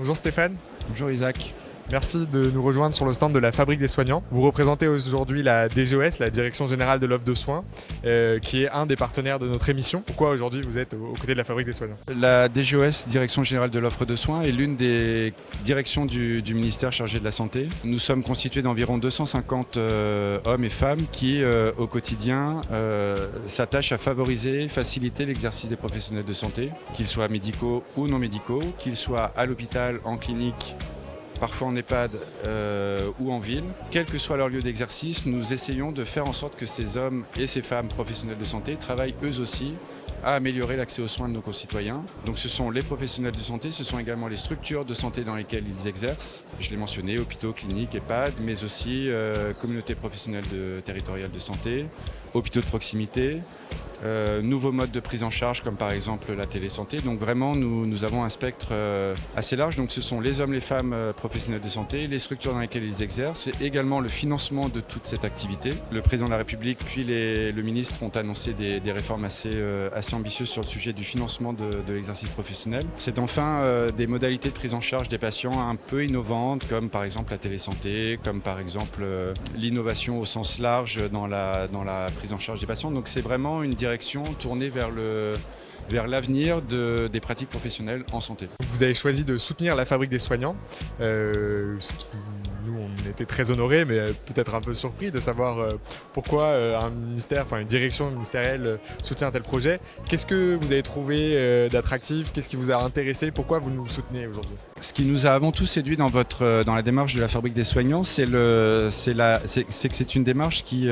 Bonjour Stéphane. Bonjour Isaac. Merci de nous rejoindre sur le stand de la Fabrique des Soignants. Vous représentez aujourd'hui la DGOS, la Direction Générale de l'Offre de Soins, qui est un des partenaires de notre émission. Pourquoi aujourd'hui vous êtes aux côtés de la Fabrique des Soignants? La DGOS, Direction Générale de l'Offre de Soins, est l'une des directions du ministère chargé de la Santé. Nous sommes constitués d'environ 250 hommes et femmes qui, au quotidien, s'attachent à favoriser, faciliter l'exercice des professionnels de santé, qu'ils soient médicaux ou non médicaux, qu'ils soient à l'hôpital, en clinique, parfois en EHPAD ou en ville. Quel que soit leur lieu d'exercice, nous essayons de faire en sorte que ces hommes et ces femmes professionnels de santé travaillent eux aussi à améliorer l'accès aux soins de nos concitoyens. Donc ce sont les professionnels de santé, ce sont également les structures de santé dans lesquelles ils exercent. Je l'ai mentionné, hôpitaux, cliniques, EHPAD, mais aussi communautés professionnelles territoriales de santé, hôpitaux de proximité, nouveaux modes de prise en charge comme par exemple la télésanté. Donc vraiment nous avons un spectre assez large. Donc ce sont les hommes, les femmes professionnels de santé, les structures dans lesquelles ils exercent, et également le financement de toute cette activité. Le président de la République puis le ministre ont annoncé des réformes assez ambitieuses sur le sujet du financement de l'exercice professionnel. C'est enfin des modalités de prise en charge des patients un peu innovantes, comme par exemple la télésanté, comme par exemple l'innovation au sens large dans la prise en charge des patients. Donc c'est vraiment une direction tournée vers l'avenir des pratiques professionnelles en santé. Vous avez choisi de soutenir la Fabrique des Soignants, ce qui, nous on était très honorés mais peut-être un peu surpris de savoir pourquoi un ministère, une direction ministérielle soutient un tel projet. Qu'est-ce que vous avez trouvé d'attractif? Qu'est-ce qui vous a intéressé? Pourquoi vous nous soutenez aujourd'hui? Ce qui nous a avant tout séduit dans la démarche de la Fabrique des Soignants, c'est que c'est une démarche qui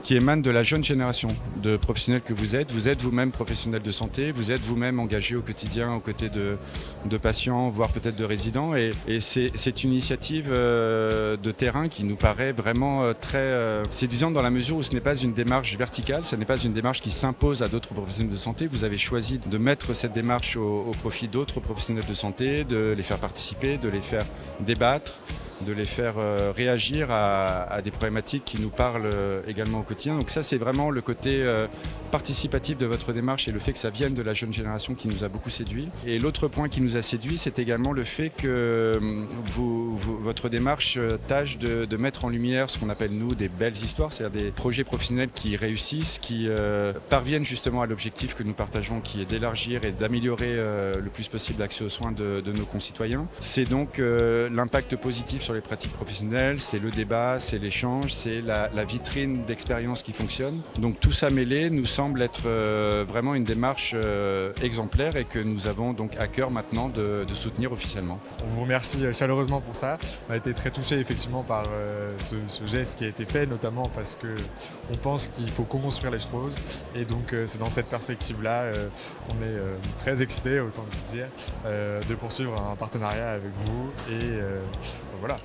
émane de la jeune génération de professionnels que vous êtes. Vous êtes vous-même professionnel de santé, vous êtes vous-même engagé au quotidien aux côtés de patients, voire peut-être de résidents. Et c'est une initiative de terrain qui nous paraît vraiment très séduisante dans la mesure où ce n'est pas une démarche verticale, ce n'est pas une démarche qui s'impose à d'autres professionnels de santé. Vous avez choisi de mettre cette démarche au profit d'autres professionnels de santé, de les faire participer, de les faire débattre, de les faire réagir à des problématiques qui nous parlent également au quotidien. Donc ça, c'est vraiment le côté participatif de votre démarche et le fait que ça vienne de la jeune génération qui nous a beaucoup séduit. Et l'autre point qui nous a séduit, c'est également le fait que votre démarche tâche de mettre en lumière ce qu'on appelle nous des belles histoires, c'est-à-dire des projets professionnels qui réussissent, qui parviennent justement à l'objectif que nous partageons, qui est d'élargir et d'améliorer le plus possible l'accès aux soins de nos concitoyens. C'est donc l'impact positif sur les pratiques professionnelles, c'est le débat, c'est l'échange, c'est la vitrine d'expérience qui fonctionne. Donc tout ça mêlé nous semble être vraiment une démarche exemplaire et que nous avons donc à cœur maintenant de soutenir officiellement. On vous remercie chaleureusement pour ça. On a été très touchés effectivement par ce geste qui a été fait, notamment parce qu'on pense qu'il faut co-construire les choses. Et donc c'est dans cette perspective-là qu'on est très excités, autant le dire, de poursuivre un partenariat avec vous. Et voilà.